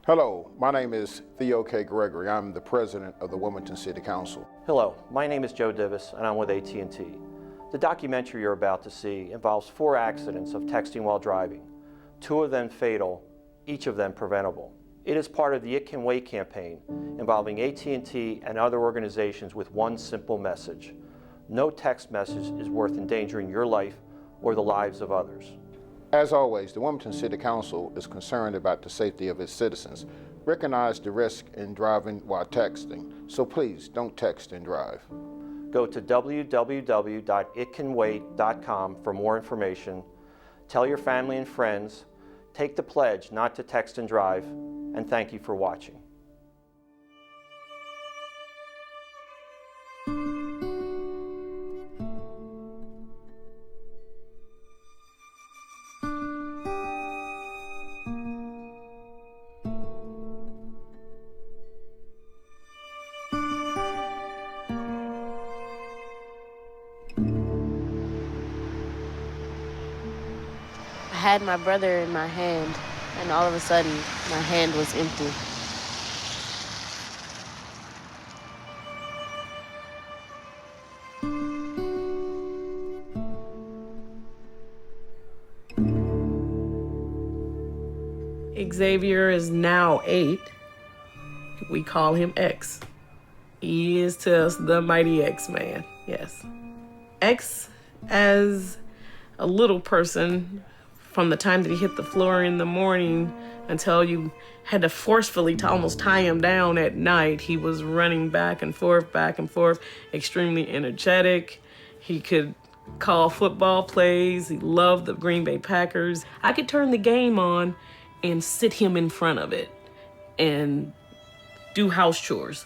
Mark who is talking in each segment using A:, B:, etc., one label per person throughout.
A: Hello, my name is Theo K. Gregory. I'm the president of the Wilmington City Council.
B: Hello, my name is Joe Divis and I'm with AT&T. The documentary you're about to see involves 4 accidents of texting while driving, 2 of them fatal, each of them preventable. It is part of the It Can Wait campaign involving AT&T and other organizations with one simple message. No text message is worth endangering your life or the lives of others.
A: As always, the Wilmington City Council is concerned about the safety of its citizens. Recognize the risk in driving while texting, so please don't text and drive.
B: Go to www.itcanwait.com for more information. Tell your family and friends. Take the pledge not to text and drive, and thank you for watching.
C: I had my brother in my hand, and all of a sudden, my hand was empty.
D: Xavier is now 8. We call him X. He is to us the mighty X-Man, yes. X, as a little person, from the time that he hit the floor in the morning until you had to forcefully to almost tie him down at night, he was running back and forth, extremely energetic. He could call football plays. He loved the Green Bay Packers. I could turn the game on and sit him in front of it and do house chores.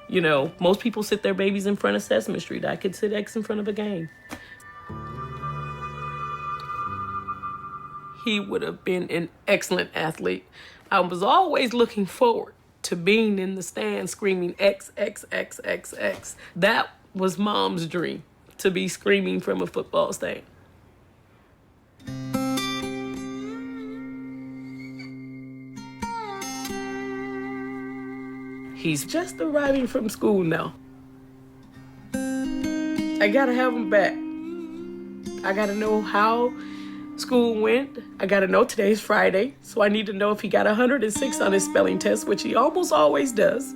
D: You know, most people sit their babies in front of Sesame Street. I could sit X in front of a game. He would have been an excellent athlete. I was always looking forward to being in the stand screaming X, X, X, X, X. That was Mom's dream, to be screaming from a football stand. He's just arriving from school now. I gotta have him back. I gotta know how school went. I gotta know today's Friday, so I need to know if he got 106 on his spelling test, which he almost always does.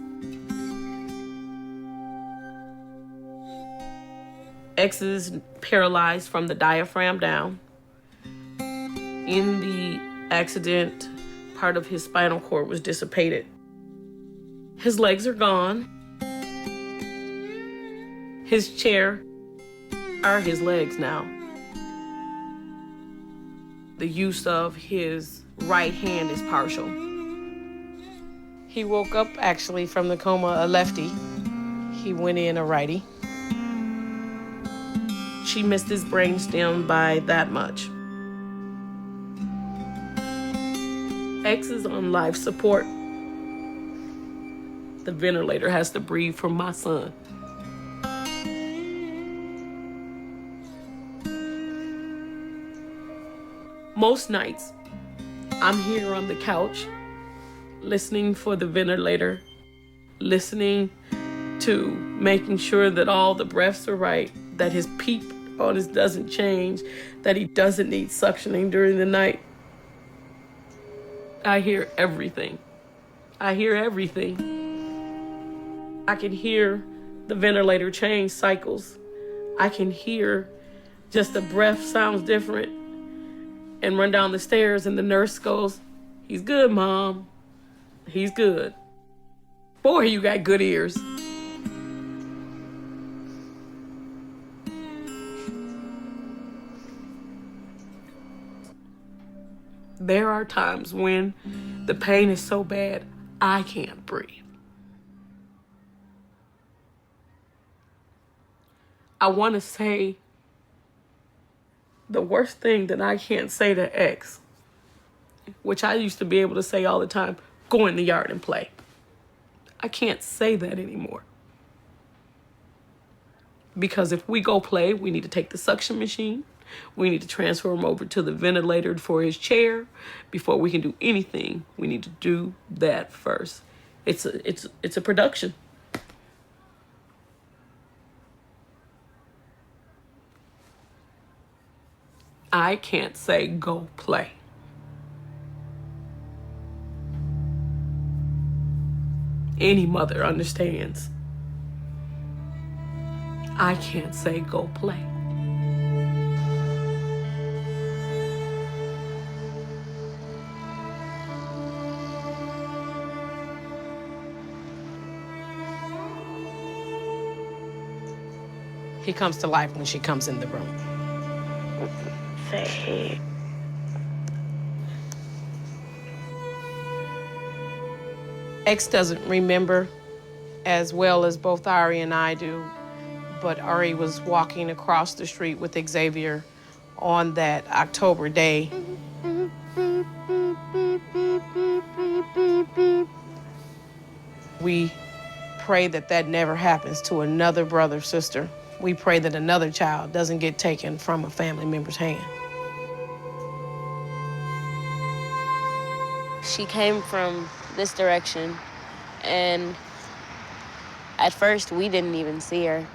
D: X is paralyzed from the diaphragm down. In the accident, part of his spinal cord was dissipated. His legs are gone. His chair are his legs now. The use of his right hand is partial. He woke up actually from the coma a lefty. He went in a righty. She missed his brainstem by that much. X is on life support. The ventilator has to breathe for my son. Most nights, I'm here on the couch, listening for the ventilator, listening to making sure that all the breaths are right, that his PEEP on his doesn't change, that he doesn't need suctioning during the night. I hear everything. I hear everything. I can hear the ventilator change cycles. I can hear just the breath sounds different, and run down the stairs and the nurse goes, "He's good, Mom. He's good." Boy, you got good ears. There are times when the pain is so bad, I can't breathe. I want to say the worst thing that I can't say to X, which I used to be able to say all the time, go in the yard and play. I can't say that anymore. Because if we go play, we need to take the suction machine, We need to transfer him over to the ventilator for his chair. Before we can do anything, we need to do that first. It's a production. I can't say go play. Any mother understands. I can't say go play. He comes to life when she comes in the room.
C: Say,
D: X doesn't remember as well as both Ari and I do, but Ari was walking across the street with Xavier on that October day. We pray that that never happens to another brother, sister. We pray that another child doesn't get taken from a family member's hand.
C: she came from this direction, and at first we didn't even see her.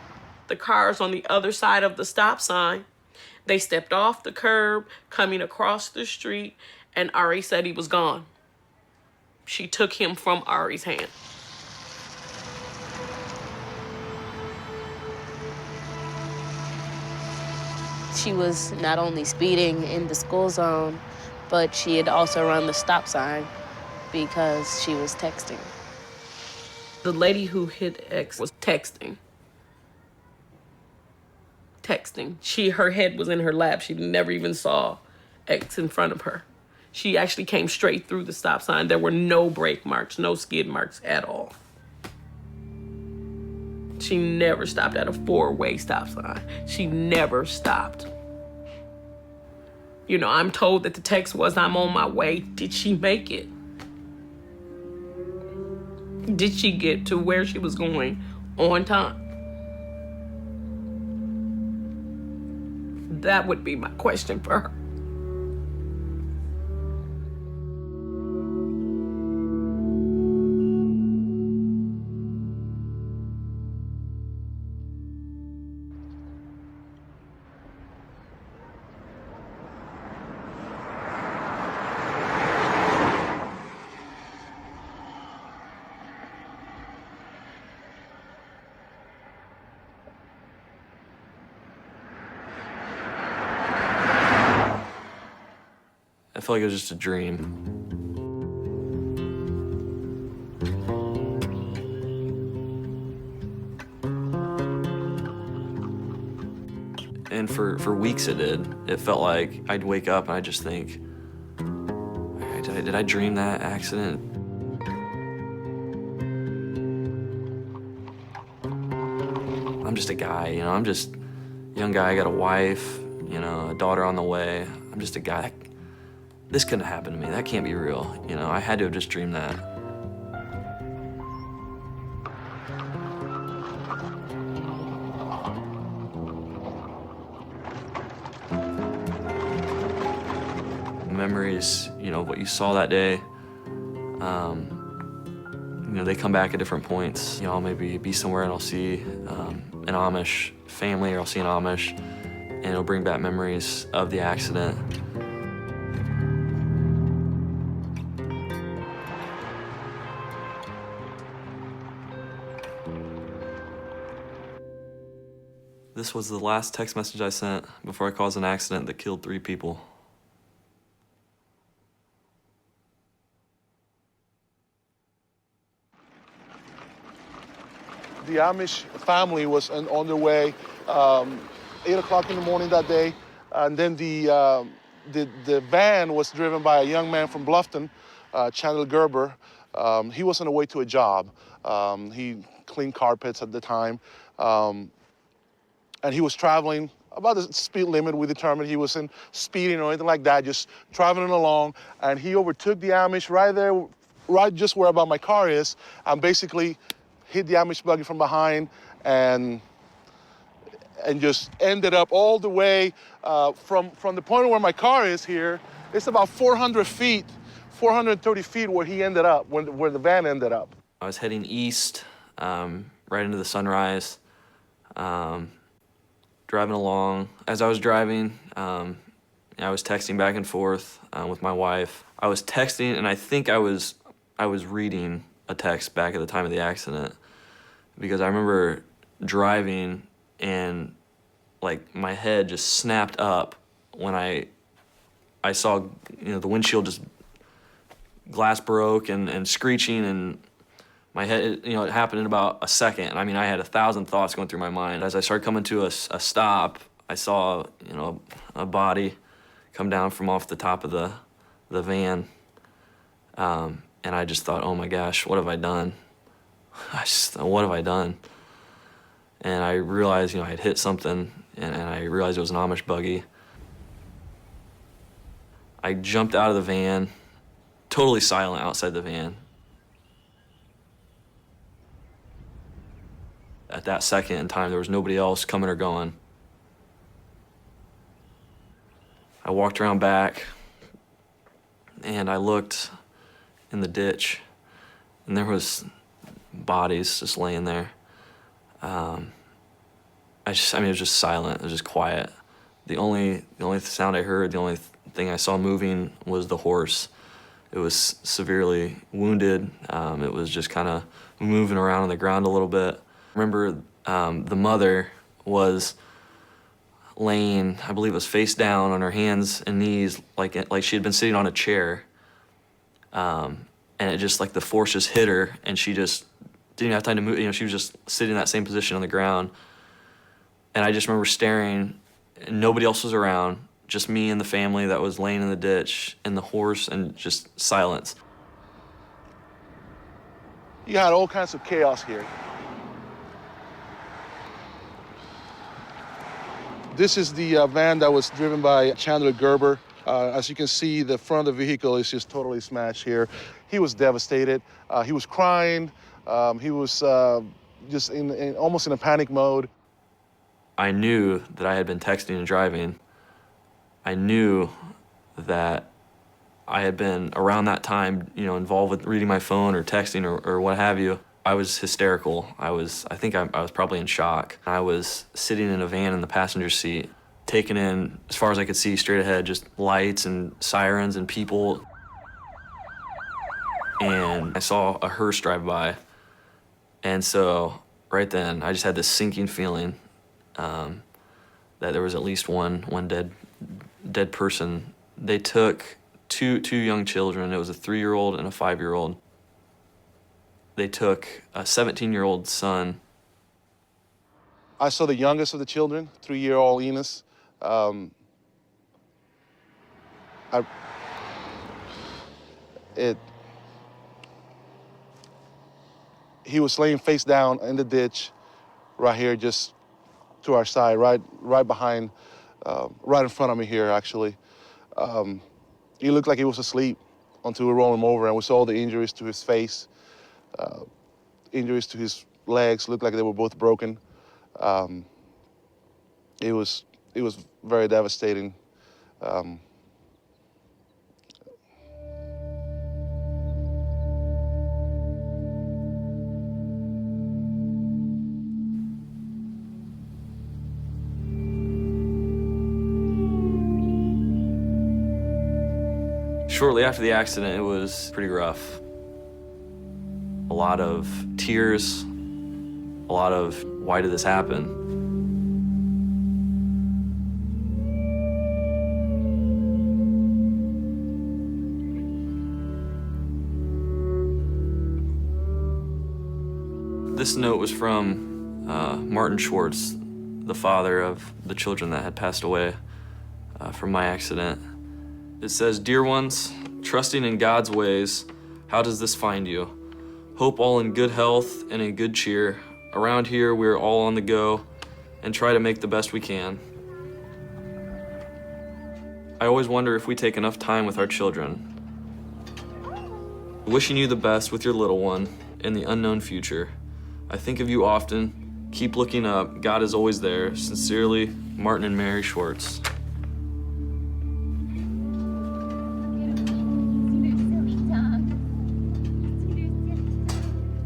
D: The cars on the other side of the stop sign, they stepped off the curb, coming across the street, and Ari said he was gone. She took him from Ari's hand.
C: She was not only speeding in the school zone, but she had also run the stop sign because she was texting.
D: The lady who hit X was texting. Her head was in her lap. She never even saw X in front of her. She actually came straight through the stop sign. There were no brake marks, no skid marks at all. She never stopped at a four-way stop sign. She never stopped. You know, I'm told that the text was, "I'm on my way." Did she make it? Did she get to where she was going on time? That would be my question for her.
B: I feel like it was just a dream. And for weeks it did. It felt like I'd wake up and I'd just think, did I dream that accident? I'm just a guy, you know, I'm just a young guy, I got a wife, you know, a daughter on the way. I'm just a guy. This couldn't happen to me. That can't be real. You know, I had to have just dreamed that. Memories, you know, what you saw that day, you know, they come back at different points. You know, I'll maybe be somewhere and I'll see an Amish family, or I'll see an Amish, and it'll bring back memories of the accident. This was the last text message I sent before I caused an accident that killed 3 people.
E: The Amish family was on their way 8 o'clock in the morning that day, and then the van was driven by a young man from Bluffton, Chandler Gerber. He was on the way to a job. He cleaned carpets at the time. And he was traveling about the speed limit we determined. He wasn't speeding or anything like that, just traveling along. And he overtook the Amish right there, right just where about my car is, and basically hit the Amish buggy from behind and and just ended up all the way from the point where my car is here. It's about 400 feet, 430 feet where he ended up, where the van ended up.
F: I was heading east, right into the sunrise, driving along. As I was driving, I was texting back and forth with my wife. I was texting, and I think I was reading a text back at the time of the accident, because I remember driving and like my head just snapped up when I saw, you know, the windshield just glass broke and screeching, and my head, you know, it happened in about a second. I mean, I had 1,000 thoughts going through my mind. As I started coming to a stop, I saw, you know, a body come down from off the top of the van. And I just thought, oh my gosh, what have I done? What have I done? And I realized, you know, I had hit something, and I realized it was an Amish buggy. I jumped out of the van, totally silent outside the van. At that second in time, there was nobody else coming or going. I walked around back, and I looked in the ditch, and there was bodies just laying there. I mean, it was just silent. It was just quiet. The only sound I heard, the only thing I saw moving was the horse. It was severely wounded. It was just kind of moving around on the ground a little bit. I remember the mother was laying, I believe it was face down on her hands and knees, like she had been sitting on a chair. And it just, like, the force just hit her, and she just didn't have time to move. You know, she was just sitting in that same position on the ground. And I just remember staring, and nobody else was around, just me and the family that was laying in the ditch, and the horse, and just silence.
E: You had all kinds of chaos here. This is the van that was driven by Chandler Gerber. As you can see, the front of the vehicle is just totally smashed here. He was devastated. He was crying. He was just almost in a panic mode.
F: I knew that I had been texting and driving. I knew that I had been around that time, you know, involved with reading my phone or texting or what have you. I was hysterical. I think I was probably in shock. I was sitting in a van in the passenger seat, taking in, as far as I could see straight ahead, just lights and sirens and people. And I saw a hearse drive by. And so right then, I just had this sinking feeling that there was at least one dead person. They took two young children. It was a 3-year-old and a 5-year-old. They took a 17-year-old son.
E: I saw the youngest of the children, 3-year-old Enos. He was laying face down in the ditch, right here, just to our side, right behind, right in front of me here, actually. He looked like he was asleep until we rolled him over, and we saw the injuries to his face, injuries to his legs, looked like they were both broken. It was very devastating.
F: Shortly after the accident, it was pretty rough. A lot of tears, a lot of why did this happen? This note was from Martin Schwartz, the father of the children that had passed away from my accident. It says, "Dear ones, trusting in God's ways, how does this find you? Hope all in good health and in good cheer. Around here, we're all on the go and try to make the best we can. I always wonder if we take enough time with our children. Wishing you the best with your little one in the unknown future. I think of you often Keep looking up. God is always there. Sincerely, Martin and Mary Schwartz.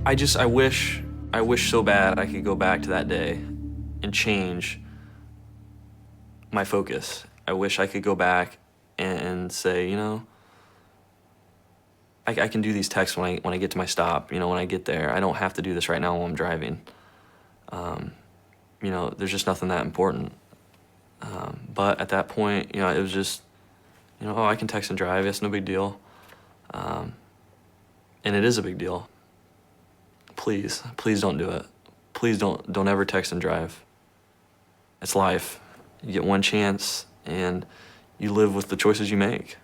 F: I wish so bad I could go back to that day and change my focus. I wish I could go back and say, you know, I can do these texts when I get to my stop, you know, when I get there. I don't have to do this right now while I'm driving. You know, there's just nothing that important. But at that point, you know, it was just, you know, oh, I can text and drive. It's no big deal. And it is a big deal. Please don't do it. Please don't ever text and drive. It's life. You get one chance, and you live with the choices you make.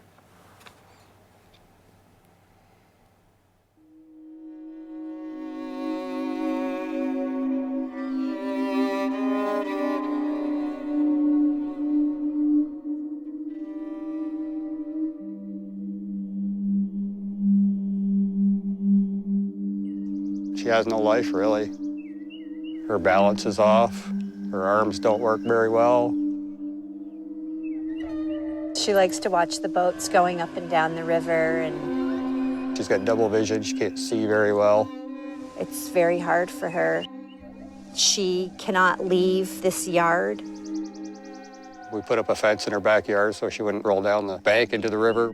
G: She has no life, really. Her balance is off. Her arms don't work very well.
H: She likes to watch the boats going up and down the river, and
G: She's got double vision. She can't see very well.
H: it's very hard for her. She cannot leave this yard.
G: We put up a fence in her backyard so she wouldn't roll down the bank into the river.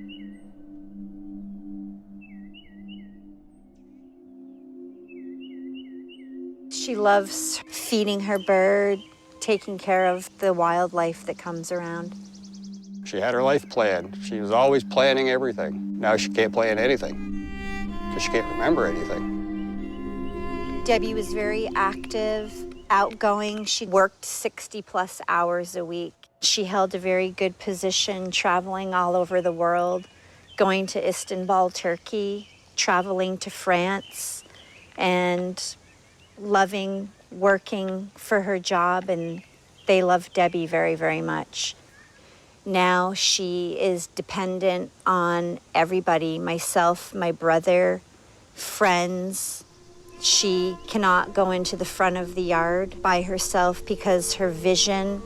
H: She loves feeding her bird, taking care of the wildlife that comes around.
G: She had her life planned. She was always planning everything. Now she can't plan anything because she can't remember anything.
H: Debbie was very active, outgoing. She worked 60+ hours a week. She held a very good position, traveling all over the world, going to Istanbul, Turkey, traveling to France, and loving working for her job, and they loved Debbie very, very much. Now she is dependent on everybody, myself, my brother, friends. She cannot go into the front of the yard by herself because her vision.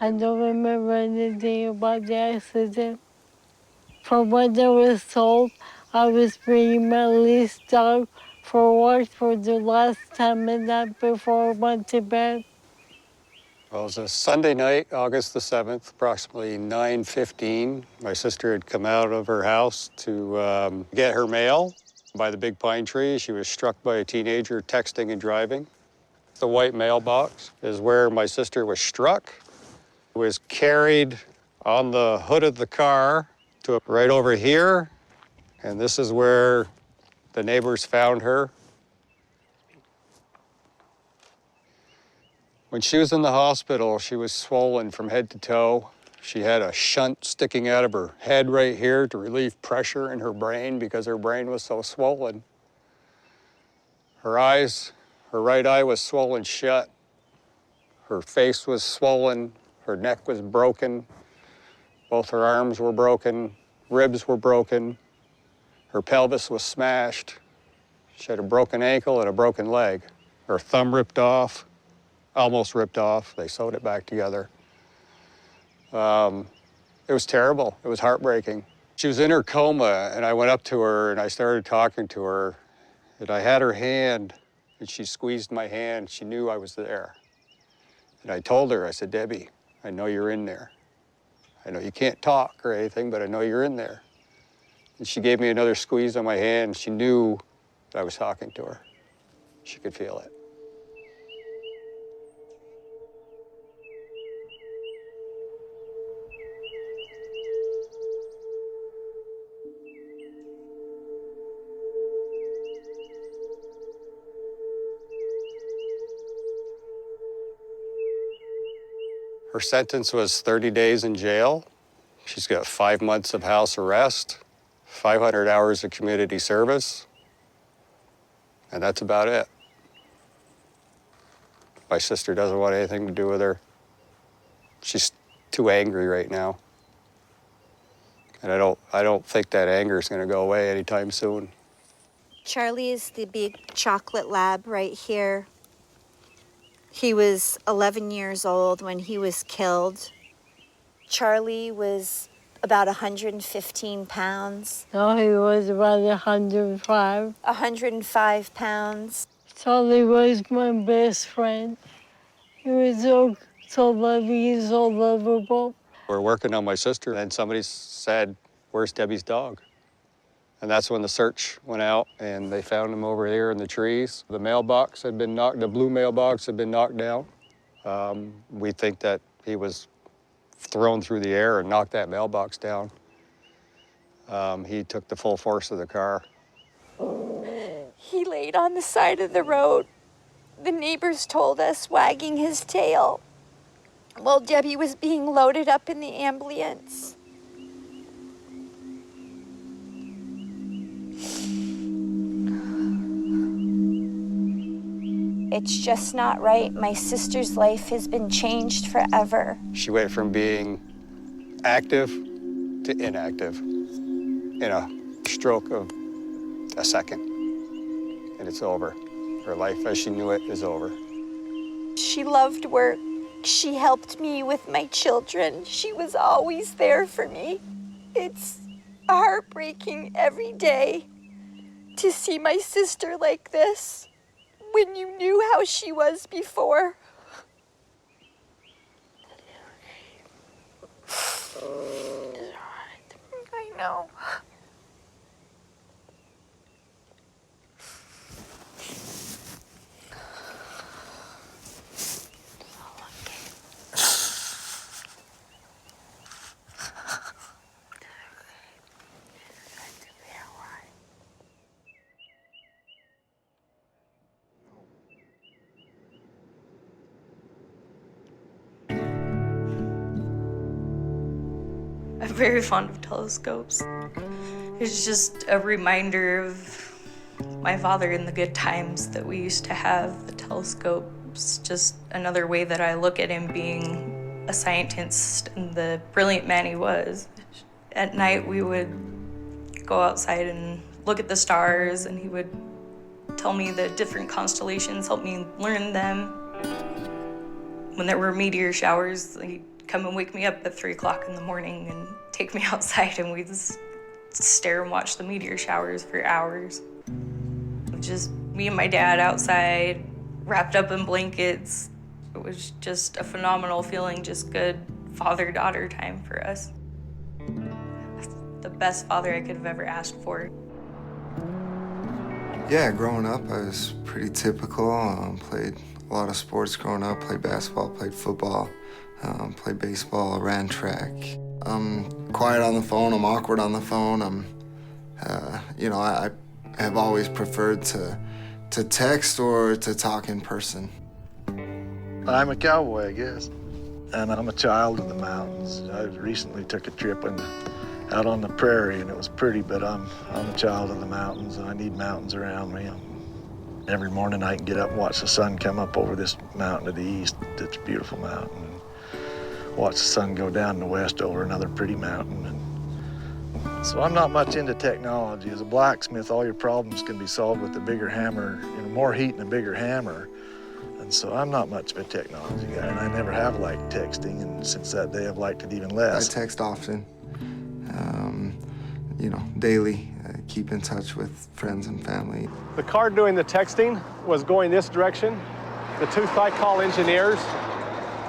I: I don't remember anything about the accident. From what I was told, I was bringing my leased dog for work for the last time and night before I went to bed.
G: Well, it was a Sunday night, August the 7th, approximately 9:15. My sister had come out of her house to get her mail by the big pine tree. She was struck by a teenager texting and driving. The white mailbox is where my sister was struck. Was carried on the hood of the car to right over here, and this is where the neighbors found her. When she was in the hospital, she was swollen from head to toe. She had a shunt sticking out of her head right here to relieve pressure in her brain because her brain was so swollen. Her eyes, her right eye was swollen shut. Her face was swollen. Her neck was broken. Both her arms were broken. Ribs were broken. Her pelvis was smashed. She had a broken ankle and a broken leg. Her thumb ripped off, almost ripped off. They sewed it back together. It was terrible. It was heartbreaking. She was in her coma, and I went up to her and I started talking to her. And I had her hand, and she squeezed my hand. She knew I was there. And I told her, I said, Debbie, I know you're in there. I know you can't talk or anything, but I know you're in there. And she gave me another squeeze on my hand. She knew that I was talking to her. She could feel it. Her sentence was 30 days in jail. She's got 5 months of house arrest, 500 hours of community service, and that's about it. My sister doesn't want anything to do with her. She's too angry right now. And I don't think that anger is going to go away anytime soon.
H: Charlie is the big chocolate lab right here. He was 11 years old when he was killed. Charlie was about 115 pounds.
I: No, he was about 105.
H: 105 pounds.
I: Charlie was my best friend. He was so loving, so lovable.
G: We're working on my sister, and somebody said, "Where's Debbie's dog?" And that's when the search went out, and they found him over here in the trees. The mailbox had been knocked, the blue mailbox had been knocked down. We think that he was thrown through the air and knocked that mailbox down. He took the full force of the car.
H: He laid on the side of the road. The neighbors told us, wagging his tail, while Debbie was being loaded up in the ambulance. It's just not right. My sister's life has been changed forever.
G: She went from being active to inactive in a stroke of a second, and it's over. Her life as she knew it is over.
H: She loved work. She helped me with my children. She was always there for me. It's heartbreaking every day to see my sister like this when you knew how she was before. I know.
J: I'm very fond of telescopes. It's just a reminder of my father and the good times that we used to have. The telescope's just another way that I look at him being a scientist and the brilliant man he was. At night, we would go outside and look at the stars, and he would tell me the different constellations, help me learn them. When there were meteor showers, he'd come and wake me up at 3 o'clock in the morning and take me outside, and we'd just stare and watch the meteor showers for hours. Just me and my dad outside, wrapped up in blankets. It was just a phenomenal feeling, just good father-daughter time for us. The best father I could have ever asked for.
K: Yeah, growing up, I was pretty typical. Played a lot of sports growing up, played basketball, played football, played baseball, ran track. I'm quiet on the phone, I'm awkward on the phone. I have always preferred to text or to talk in person.
L: I'm a cowboy, I guess, and I'm a child of the mountains. I recently took a trip out on the prairie, and it was pretty, but I'm a child of the mountains, and I need mountains around me. Every morning I can get up and watch the sun come up over this mountain to the east. It's a beautiful mountain. And watch the sun go down in the west over another pretty mountain. And so I'm not much into technology. As a blacksmith, all your problems can be solved with a bigger hammer, more heat and a bigger hammer. And so I'm not much of a technology guy, and I never have liked texting, and since that day I've liked it even less.
K: I text often, daily, keep in touch with friends and family.
M: The car doing the texting was going this direction. The two Thicol engineers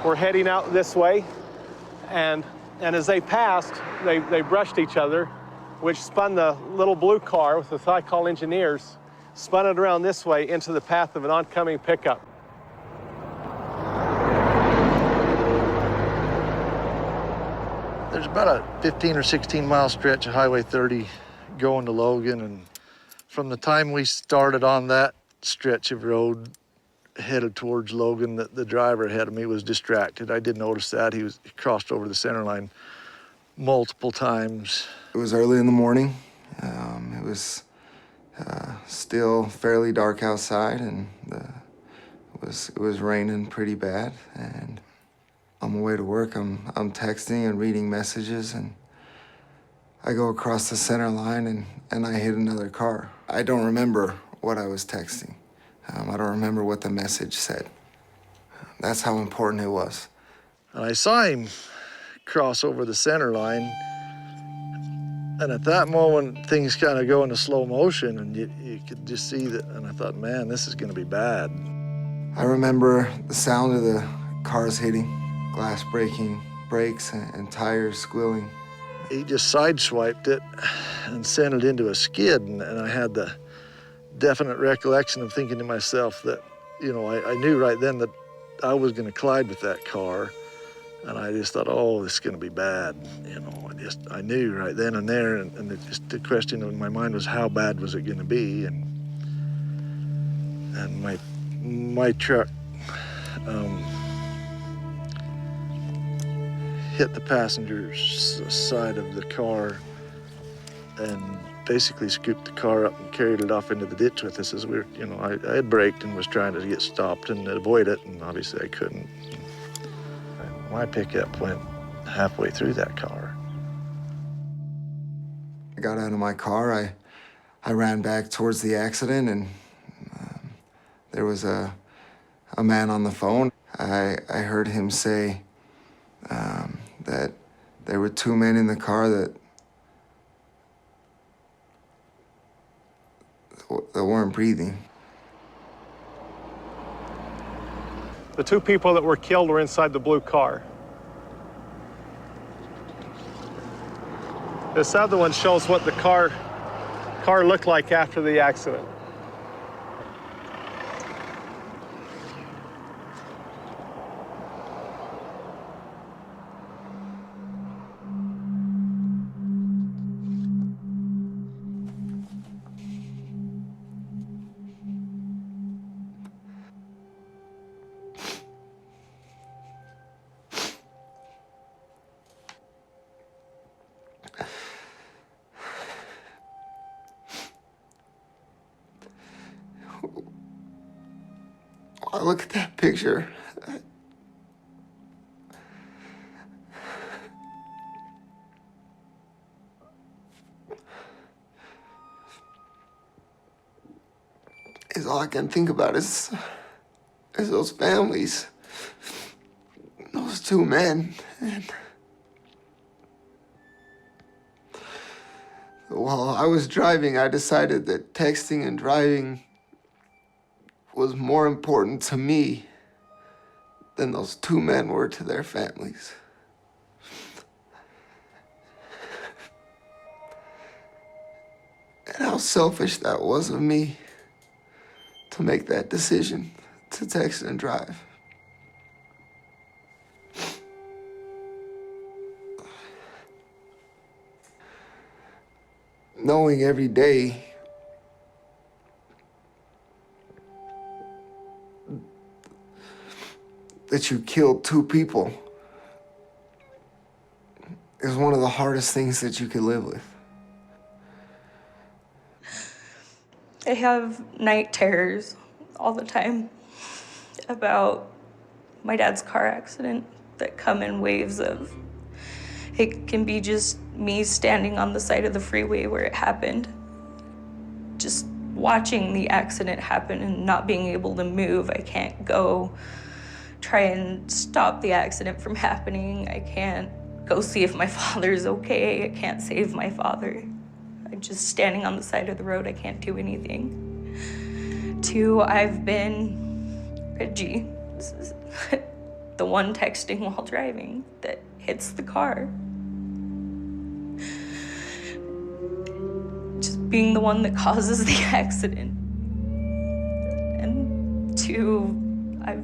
M: were heading out this way, and as they passed, they brushed each other, which spun the little blue car with the Thicol engineers, spun it around this way into the path of an oncoming pickup.
L: There's about a 15 or 16 mile stretch of Highway 30 going to Logan, and from the time we started on that stretch of road headed towards Logan, the driver ahead of me was distracted. I did notice that. He crossed over the center line multiple times.
K: It was early in the morning. It was still fairly dark outside, and it was raining pretty bad. And on my way to work, I'm texting and reading messages, and I go across the center line and I hit another car. I don't remember what I was texting. I don't remember what the message said. That's how important it was.
L: And I saw him cross over the center line. And at that moment, things kind of go into slow motion, and you could just see that. And I thought, man, this is going to be bad.
K: I remember the sound of the cars hitting, glass breaking, brakes and tires squealing.
L: He just sideswiped it and sent it into a skid, and I had the definite recollection of thinking to myself that, you know, I knew right then that I was going to collide with that car, and I just thought, oh, this is going to be bad. You know, I knew right then and there, and the question in my mind was, how bad was it going to be? And my truck hit the passenger's side of the car and basically scooped the car up and carried it off into the ditch with us as we were, you know, I had braked and was trying to get stopped and avoid it, and obviously I couldn't. And my pickup went halfway through that car.
K: I got out of my car, I ran back towards the accident, and there was a man on the phone. I heard him say that there were two men in the car that weren't breathing.
M: The two people that were killed were inside the blue car. This other one shows what the car looked like after the accident.
K: I look at that picture. Is all I can think about is those families, those two men. And while I was driving, I decided that texting and driving was more important to me than those two men were to their families. And how selfish that was of me to make that decision to text and drive. Knowing every day that you killed two people is one of the hardest things that you could live with.
J: I have night terrors all the time about my dad's car accident that come in waves of, it can be just me standing on the side of the freeway where it happened, just watching the accident happen and not being able to move. I can't go try and stop the accident from happening. I can't go see if my father's okay. I can't save my father. I'm just standing on the side of the road. I can't do anything. Two, I've been Reggie. This is the one texting while driving that hits the car. Just being the one that causes the accident. And two, I've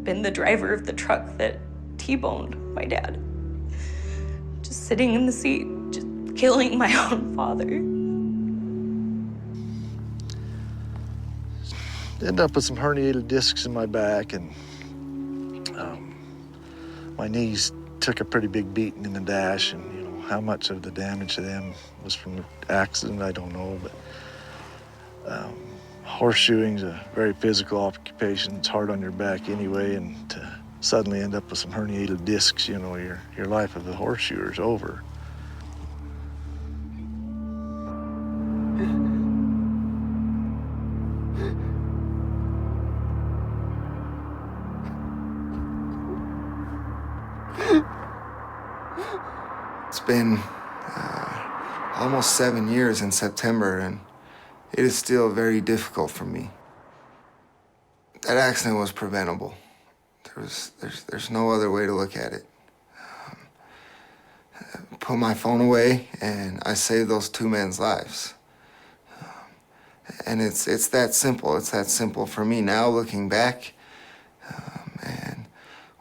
J: been the driver of the truck that T-boned my dad. Just sitting in the seat, just killing my own father.
L: Ended up with some herniated discs in my back, and my knees took a pretty big beating in the dash, and you know how much of the damage to them was from the accident, I don't know, but horseshoeing's a very physical occupation. It's hard on your back anyway, and to suddenly end up with some herniated discs, you know, your life of the horseshoer's over.
K: It's been almost 7 years in September, and it is still very difficult for me. That accident was preventable. There's no other way to look at it. Put my phone away, and I saved those two men's lives. And it's that simple. It's that simple for me now, looking back. And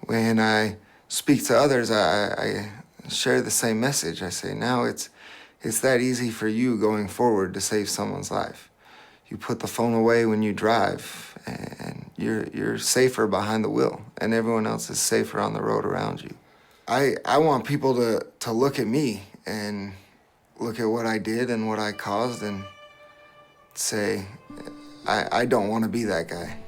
K: when I speak to others, I share the same message. I say, now it's that easy for you going forward to save someone's life. You put the phone away when you drive, and you're safer behind the wheel, and everyone else is safer on the road around you. I want people to look at me and look at what I did and what I caused and say, I don't want to be that guy.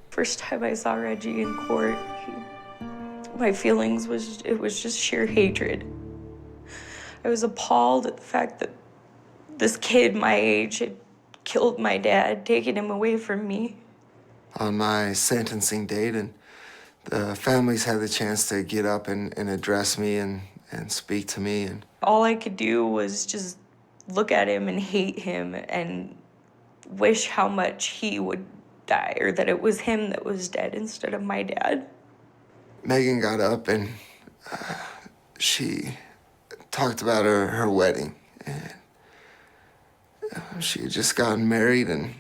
J: First time I saw Reggie in court, my feelings was just sheer hatred. I was appalled at the fact that this kid my age had killed my dad, taken him away from me.
K: On my sentencing date, and the families had the chance to get up and address me and speak to me. And
J: all I could do was just look at him and hate him and wish how much he would die, or that it was him that was dead instead of my dad.
K: Megan got up and she talked about her wedding. And she had just gotten married, and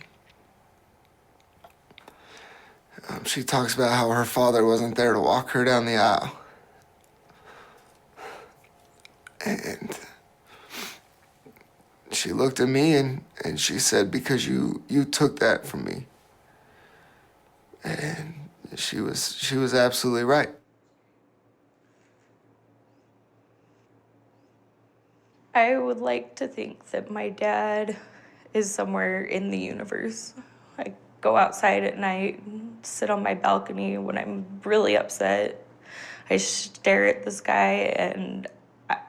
K: she talks about how her father wasn't there to walk her down the aisle. And she looked at me and she said, because you took that from me. And she was absolutely right.
J: I would like to think that my dad is somewhere in the universe. I go outside at night and sit on my balcony when I'm really upset. I stare at the sky, and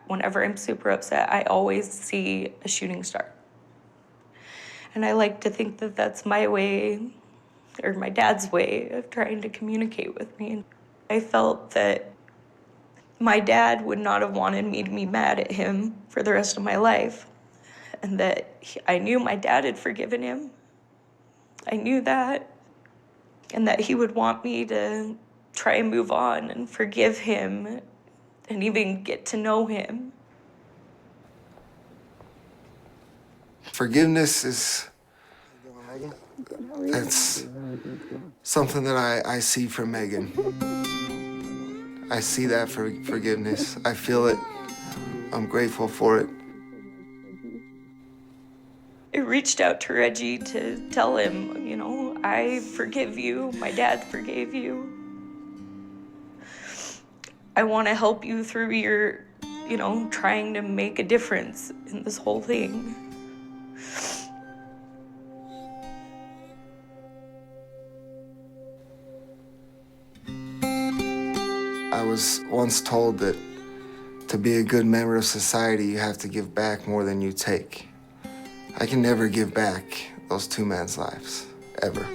J: whenever I'm super upset, I always see a shooting star. And I like to think that that's my way, or my dad's way, of trying to communicate with me. I felt that my dad would not have wanted me to be mad at him for the rest of my life, and that I knew my dad had forgiven him. I knew that, and that he would want me to try and move on and forgive him and even get to know him.
K: Forgiveness is, that's something that I see from Megan. I see that for forgiveness. I feel it. I'm grateful for it.
J: I reached out to Reggie to tell him, I forgive you. My dad forgave you. I want to help you through your, trying to make a difference in this whole thing.
K: I was once told that to be a good member of society, you have to give back more than you take. I can never give back those two men's lives, ever.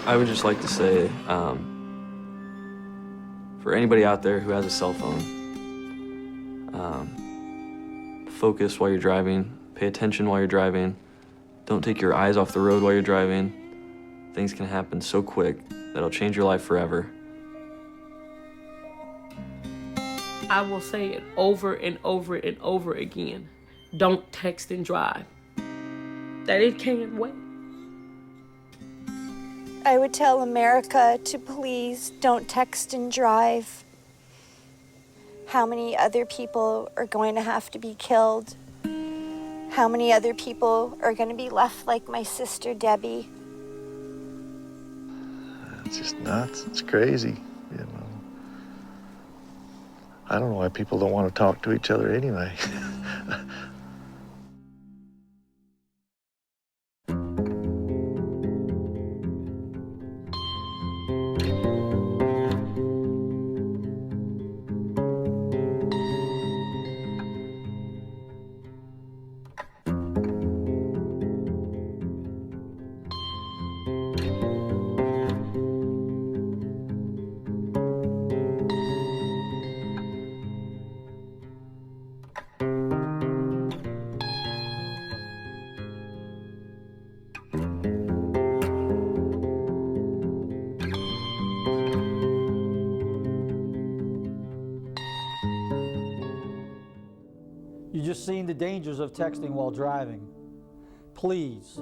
F: I would just like to say, for anybody out there who has a cell phone, focus while you're driving, pay attention while you're driving, don't take your eyes off the road while you're driving. Things can happen so quick that it'll change your life forever.
D: I will say it over and over and over again. Don't text and drive. That it can't wait.
H: I would tell America to please don't text and drive. How many other people are going to have to be killed? How many other people are going to be left like my sister Debbie?
L: It's just nuts. It's crazy, I don't know why people don't want to talk to each other anyway.
N: just seen the dangers of texting while driving. Please,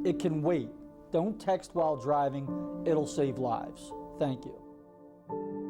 N: it can wait. Don't text while driving. It'll save lives. Thank you.